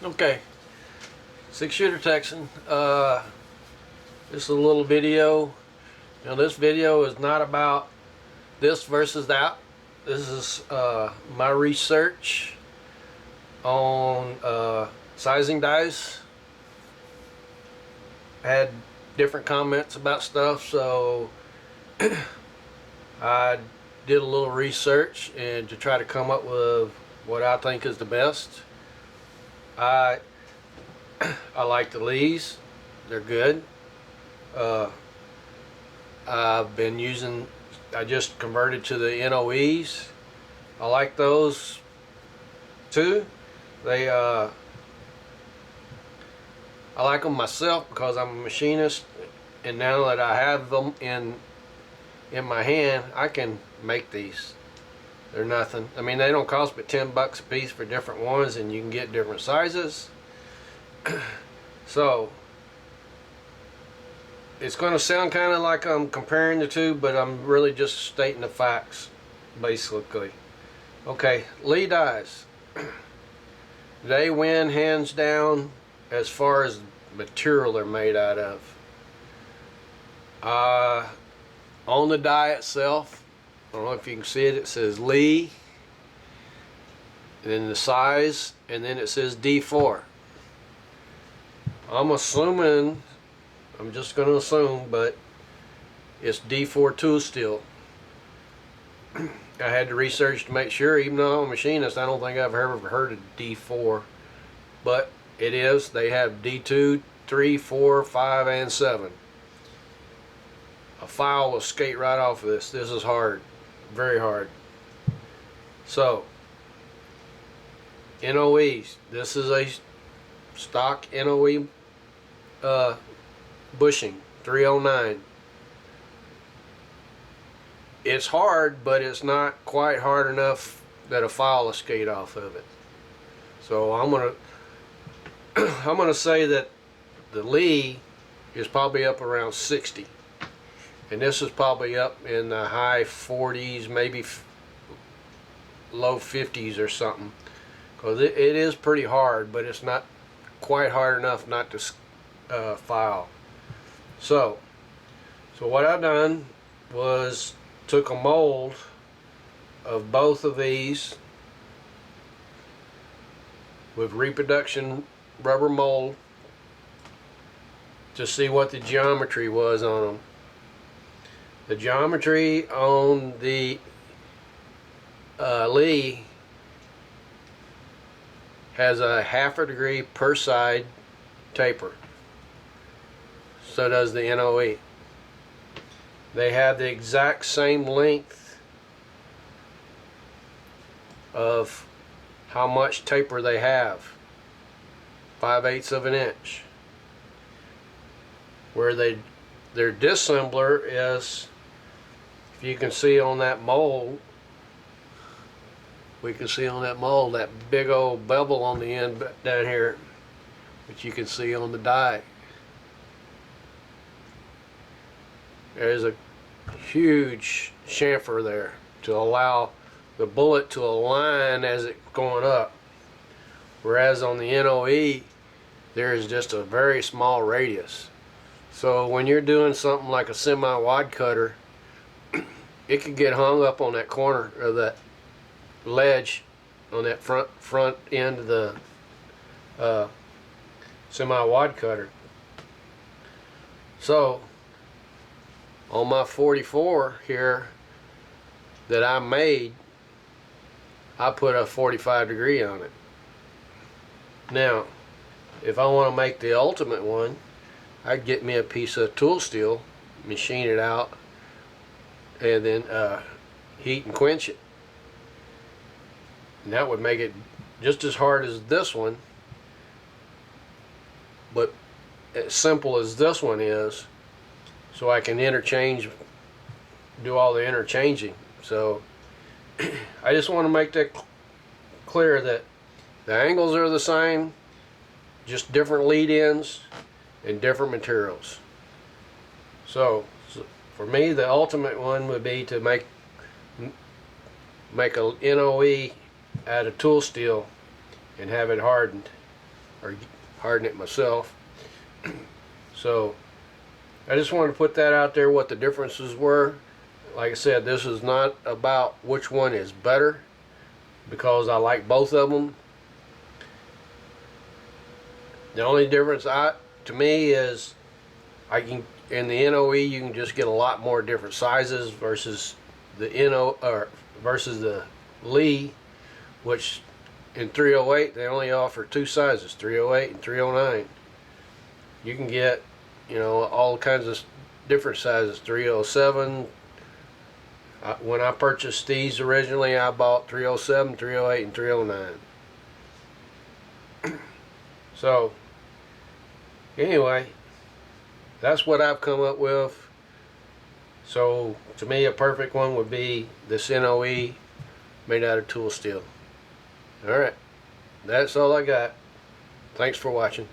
Okay, 6-shooter Texan. This is a little video. Now this video is not about this versus that. This is my research on sizing dies. I had different comments about stuff, so I did a little research and to try to come up with what I think is the best. I like the Lees. They're good. I've been using, I just converted to the NOEs. I like those too. They I like them myself because I'm a machinist, and now that I have them in my hand, I can make these. They're nothing. I mean, they don't cost but $10 a piece for different ones, and you can get different sizes. So it's going to sound kind of like I'm comparing the two, but I'm really just stating the facts, basically. Okay, Lee dies. They win hands down as far as material they're made out of. On the die itself, I don't know if you can see it, it says Lee, and then the size, and then it says D4. I'm assuming, I'm just going to assume, but it's D4 tool steel. I had to research to make sure, even though I'm a machinist, I don't think I've ever heard of D4, but it is. They have D2, 3, 4, 5, and 7. A file will skate right off of this. This is hard, very hard. So, NOEs. This is a stock NOE bushing, 309. It's hard, but it's not quite hard enough that a file will skate off of it. So I'm gonna say that the Lee is probably up around 60, and this is probably up in the high 40s, maybe low 50s or something, because it is pretty hard, but it's not quite hard enough not to file. So what I done was took a mold of both of these with reproduction rubber mold to see what the geometry was on them. The geometry on the Lee has a 1/2 degree per side taper. So does the NOE. They have the exact same length of how much taper they have, 5/8 of an inch. Where their dissembler is, if you can see on that mold, we can see on that mold that big old bevel on the end down here, which you can see on the die. There's a huge chamfer there to allow the bullet to align as it's going up, whereas on the NOE there is just a very small radius. So when you're doing something like a semi-wide cutter, it could get hung up on that corner of that ledge on that front end of the semi-wide cutter. So on my 44 here that I made, I put a 45 degree on it. Now, if I want to make the ultimate one, I'd get me a piece of tool steel, machine it out, and then heat and quench it. And that would make it just as hard as this one, but as simple as this one is, so I can interchange, do all the interchanging. So I just want to make that clear that the angles are the same, just different lead ends and different materials. So for me, the ultimate one would be to make a NOE out of tool steel and have it hardened. or harden it myself. So I just wanted to put that out there, what the differences were. Like I said, this is not about which one is better, because I like both of them. The only difference to me is in the NOE you can just get a lot more different sizes versus the versus the Lee, which in 308 they only offer two sizes, 308 and 309. You can get, you know, all kinds of different sizes, 307. When I purchased these originally, I bought 307, 308, and 309. So anyway, that's what I've come up with. So to me, a perfect one would be this NOE made out of tool steel. Alright, that's all I got. Thanks for watching.